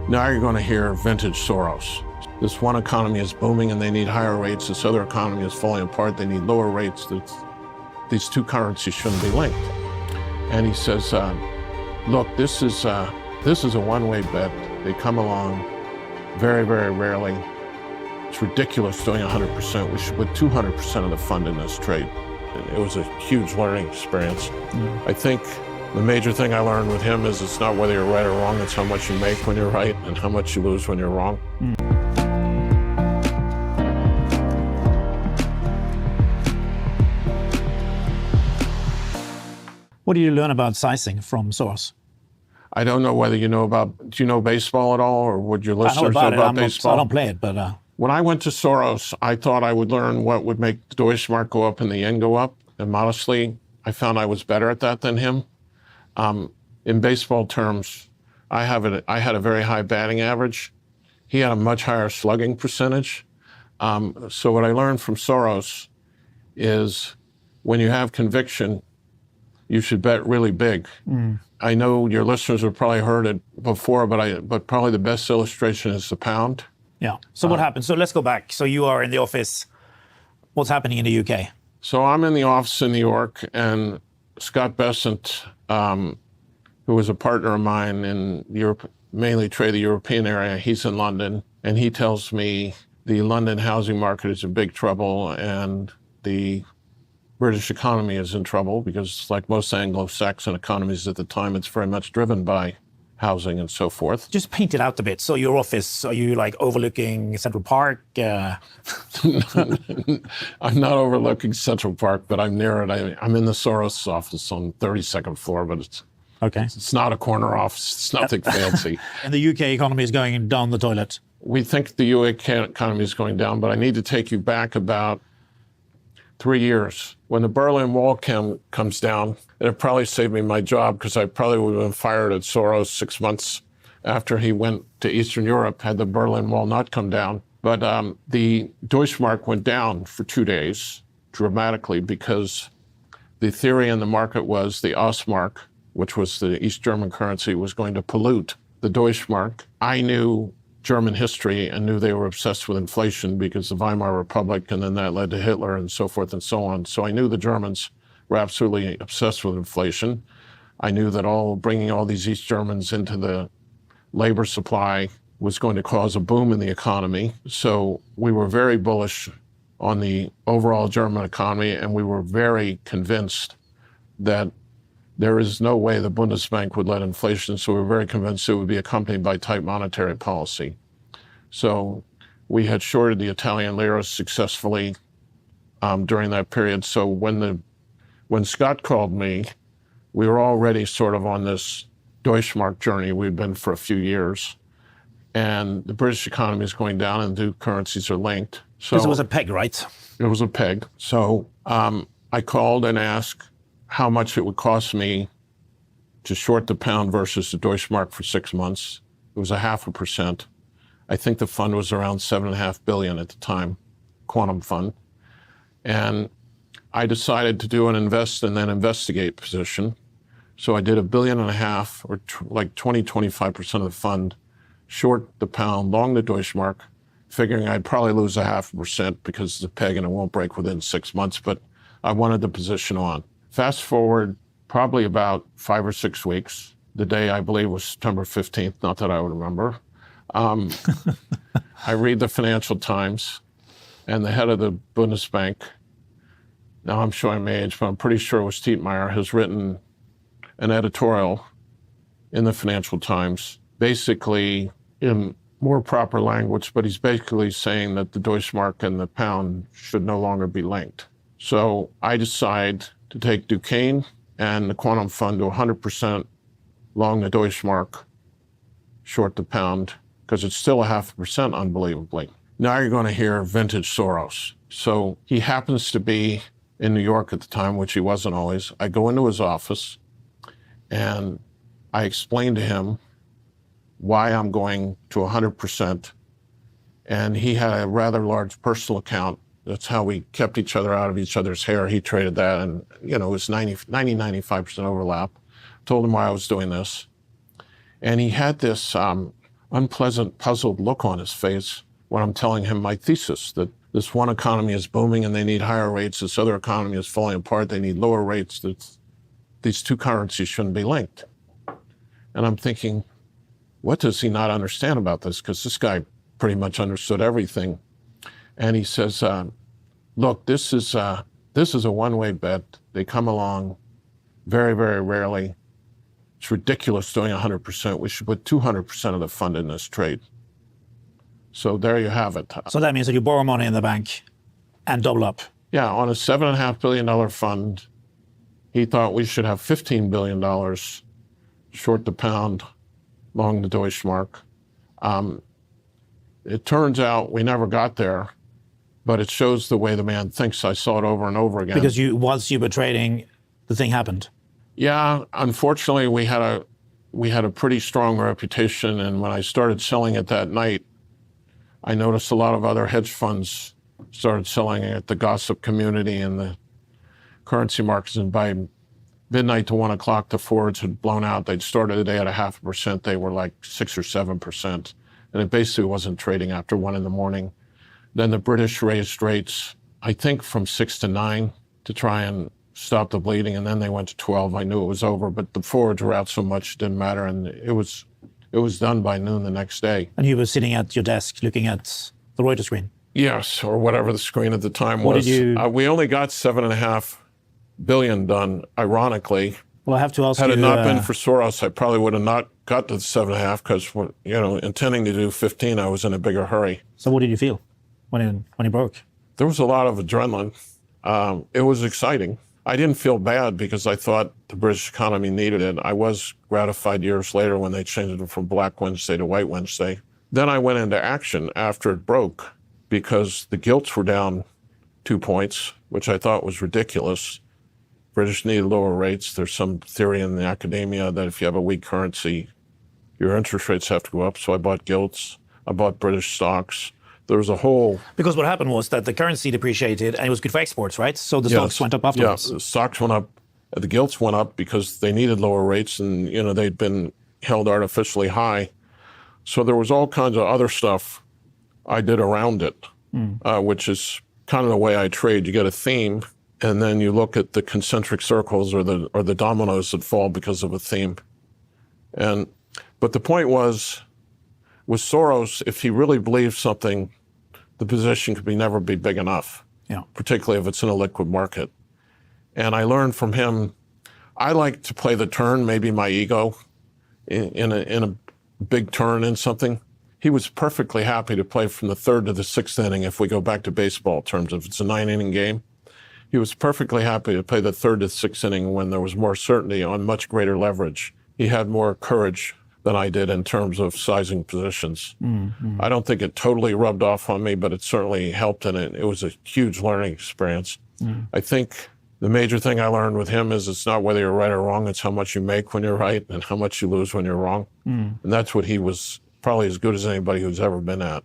Now you're going to hear vintage Soros. This one economy is booming and they need higher rates. This other economy is falling apart. They need lower rates. These two currencies shouldn't be linked. And he says, look, this is a one-way bet. They come along very, very rarely. It's ridiculous doing 100%. We should put 200% of the fund in this trade. It was a huge learning experience. I think the major thing I learned with him is it's not whether you're right or wrong, it's how much you make when you're right and how much you lose when you're wrong. What do you learn about sizing from Soros? I don't know whether you know about, do you know baseball at all, or would your listeners know about baseball? I don't play it, but... When I went to Soros, I thought I would learn what would make the Deutsche Mark go up and the yen go up. And modestly, I found I was better at that than him. In baseball terms, I had a very high batting average. He had a much higher slugging percentage. So what I learned from Soros is when you have conviction, you should bet really big. I know your listeners have probably heard it before, but probably the best illustration is the pound. Yeah. So what happened? So let's go back. So you are in the office. What's happening in the UK? So I'm in the office in New York, and Scott Bessent, who was a partner of mine in Europe, mainly trade the European area, he's in London, and he tells me the London housing market is in big trouble and the British economy is in trouble because, like most Anglo-Saxon economies at the time, it's very much driven by housing and so forth. Just paint it out a bit. So your office, are you like overlooking Central Park? I'm not overlooking Central Park, but I'm near it. I'm in the Soros office on 32nd floor, but it's not a corner office. It's nothing fancy. And the UK economy is going down the toilet. We think the UK economy is going down, but I need to take you back about 3 years. When the Berlin Wall comes down, it probably saved me my job because I probably would have been fired at Soros 6 months after he went to Eastern Europe had the Berlin Wall not come down. But the Deutsche Mark went down for 2 days dramatically because the theory in the market was the Ostmark, which was the East German currency, was going to pollute the Deutsche Mark. I knew German history and knew they were obsessed with inflation because the Weimar Republic, and then that led to Hitler and so forth and so on. So I knew the Germans were absolutely obsessed with inflation. I knew that bringing all these East Germans into the labor supply was going to cause a boom in the economy. So we were very bullish on the overall German economy, and we were very convinced that there is no way the Bundesbank would let inflation, so we were very convinced it would be accompanied by tight monetary policy. So we had shorted the Italian lira successfully during that period. So when Scott called me, we were already sort of on this Deutsche Mark journey we'd been for a few years. And the British economy is going down and the currencies are linked. So it was a peg, right? It was a peg. So I called and asked how much it would cost me to short the pound versus the Deutsche Mark for 6 months. It was 0.5%. I think the fund was around $7.5 billion at the time, quantum fund. And I decided to do an invest and then investigate position. So I did $1.5 billion, or like 20-25% of the fund, short the pound, long the Deutsche Mark, figuring I'd probably lose 0.5% because it's a peg and it won't break within 6 months, but I wanted the position on. Fast forward probably about 5 or 6 weeks. The day, I believe, was September 15th, not that I would remember. I read the Financial Times, and the head of the Bundesbank, now I'm showing my age, but I'm pretty sure it was Tietmeyer, has written an editorial in the Financial Times, basically in more proper language, but he's basically saying that the Deutsche Mark and the pound should no longer be linked. So I decide to take Duquesne and the quantum fund to 100% long the Deutsche Mark, short the pound, because it's still 0.5% unbelievably. Now you're going to hear vintage Soros. So he happens to be in New York at the time, which he wasn't always. I go into his office and I explain to him why I'm going to 100%. And he had a rather large personal account. That's how we kept each other out of each other's hair. He traded that, and it was 95% overlap. Told him why I was doing this. And he had this unpleasant, puzzled look on his face when I'm telling him my thesis, that this one economy is booming and they need higher rates, this other economy is falling apart, they need lower rates, that these two currencies shouldn't be linked. And I'm thinking, what does he not understand about this? Because this guy pretty much understood everything. And he says, look, this is a one-way bet. They come along very, very rarely. It's ridiculous doing 100%. We should put 200% of the fund in this trade. So there you have it. So that means that you borrow money in the bank and double up. Yeah, on a $7.5 billion fund, he thought we should have $15 billion short the pound, long the Deutsche Mark. It turns out we never got there, but it shows the way the man thinks. I saw it over and over again. Because once you were trading, the thing happened. Yeah, unfortunately, we had a pretty strong reputation, and when I started selling it that night, I noticed a lot of other hedge funds started selling it, the gossip community and the currency markets, and by midnight to 1 o'clock, the forwards had blown out. They'd started the day at 0.5%. They were like 6 or 7%, and it basically wasn't trading after 1 in the morning. Then the British raised rates, I think from 6 to 9 to try and stop the bleeding, and then they went to 12. I knew it was over, but the forwards were out so much it didn't matter, and it was done by noon the next day. And you were sitting at your desk looking at the Reuters screen? Yes, or whatever the screen at the time What was. did you... We only got $7.5 billion done, ironically. Well, I have to ask you... Had it not been for Soros, I probably would have not got to the 7.5 because, intending to do 15, I was in a bigger hurry. So what did you feel when it broke? There was a lot of adrenaline. It was exciting. I didn't feel bad because I thought the British economy needed it. I was gratified years later when they changed it from Black Wednesday to White Wednesday. Then I went into action after it broke because the gilts were down 2 points, which I thought was ridiculous. British needed lower rates. There's some theory in the academia that if you have a weak currency, your interest rates have to go up. So I bought gilts. I bought British stocks. There was a whole... Because what happened was that the currency depreciated and it was good for exports, right? So the stocks went up afterwards. Yeah, the stocks went up. The gilts went up because they needed lower rates and, they'd been held artificially high. So there was all kinds of other stuff I did around it, which is kind of the way I trade. You get a theme, and then you look at the concentric circles or the dominoes that fall because of a theme. But the point was, with Soros, if he really believes something, the position could never be big enough, particularly if it's in a liquid market. And I learned from him, I like to play the turn, maybe my ego, in a big turn in something. He was perfectly happy to play from the 3rd to the 6th inning if we go back to baseball terms. If it's a 9-inning game, he was perfectly happy to play the 3rd to 6th inning when there was more certainty on much greater leverage. He had more courage than I did in terms of sizing positions. I don't think it totally rubbed off on me, but it certainly helped, and it was a huge learning experience. I think the major thing I learned with him is it's not whether you're right or wrong, it's how much you make when you're right and how much you lose when you're wrong. And that's what he was probably as good as anybody who's ever been at.